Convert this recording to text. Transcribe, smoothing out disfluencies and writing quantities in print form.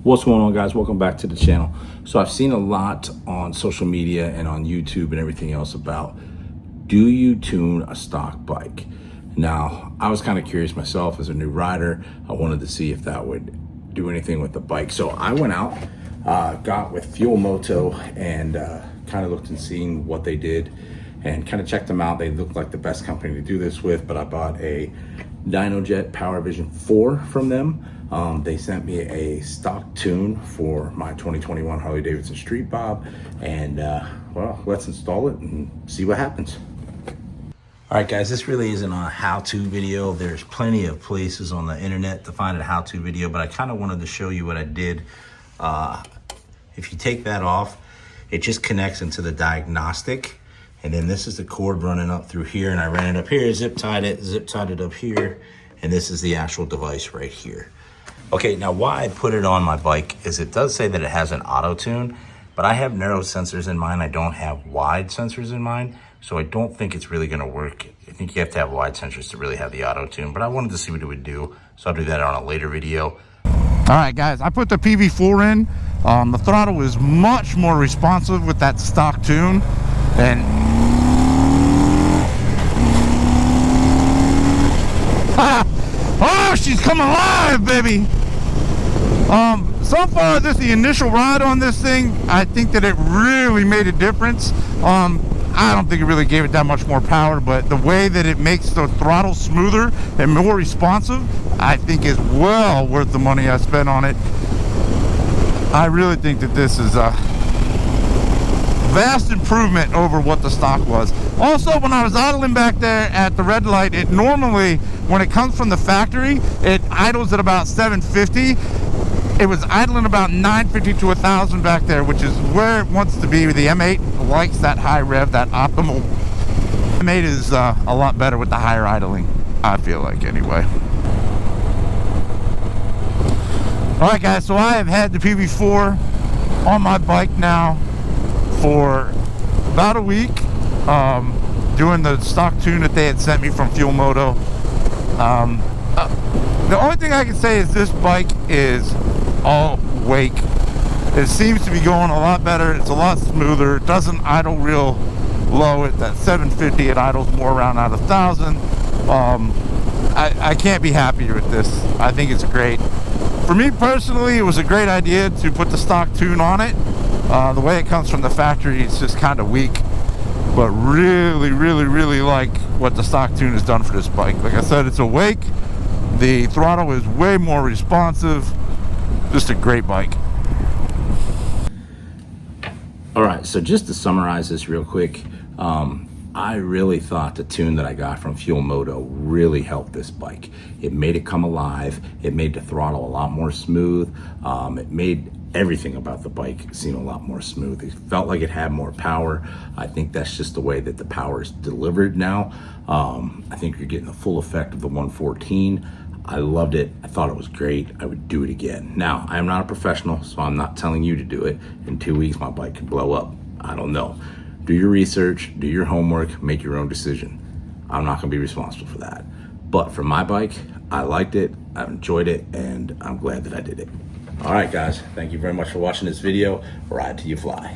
What's going on, guys? Welcome back to the channel. So I've seen a lot on social media and on YouTube and everything else about, do you tune a stock bike? Now, I was kind of curious myself as a new rider. I wanted to see if that would do anything with the bike. So I went out, got with Fuel Moto and kind of looked and seen what they did and kind of checked them out. They looked like the best company to do this with, but I bought a DynoJet Power Vision 4 from them. They sent me a stock tune for my 2021 Harley-Davidson Street Bob, and well, let's install it and see what happens. All right, guys, this really isn't a how-to video. There's plenty of places on the internet to find a how-to video, but I kind of wanted to show you what I did. If you take that off, it just connects into the diagnostic, and then this is the cord running up through here, and I ran it up here, zip tied it up here, and this is the actual device right here. Okay, now why I put it on my bike is it does say that it has an auto tune, but I have narrow sensors in mine. I don't have wide sensors in mine, so I don't think it's really gonna work. I think you have to have wide sensors to really have the auto tune, but I wanted to see what it would do, so I'll do that on a later video. All right, guys, I put the PV4 in. The throttle is much more responsive with that stock tune, and oh, she's coming alive, baby. So far, the initial ride on this thing, I think that it really made a difference. I don't think it really gave it that much more power, but the way that it makes the throttle smoother and more responsive, I think is well worth the money I spent on it. I really think that this is a vast improvement over what the stock was. Also, when I was idling back there at the red light, it normally, when it comes from the factory, it idles at about 750. It was idling about 950 to 1,000 back there, which is where it wants to be. The M8 likes that high rev, that optimal. M8 is a lot better with the higher idling, I feel like, anyway. All right, guys, so I have had the PV4 on my bike now for about a week, doing the stock tune that they had sent me from Fuel Moto. The only thing I can say is this bike is all wake. It seems to be going a lot better. It's a lot smoother. It doesn't idle real low at that 750. It idles more around at 1,000. I can't be happier with this. I think it's great. For me personally, it was a great idea to put the stock tune on it. The way it comes from the factory, it's just kind of weak, but really like what the stock tune has done for this bike. Like I said, it's awake. The throttle is way more responsive. Just a great bike. All right, so just to summarize this real quick, I really thought the tune that I got from Fuel Moto really helped this bike. It made it come alive. It made the throttle a lot more smooth. It made everything about the bike seem a lot more smooth. It felt like it had more power. I think that's just the way that the power is delivered now. I think you're getting the full effect of the 114. I loved it. I thought it was great. I would do it again. Now, I am not a professional, so I'm not telling you to do it. In 2 weeks, my bike could blow up. I don't know. Do your research, do your homework, make your own decision. I'm not gonna be responsible for that. But for my bike, I liked it, I enjoyed it, and I'm glad that I did it. All right, guys, thank you very much for watching this video. Ride till you fly.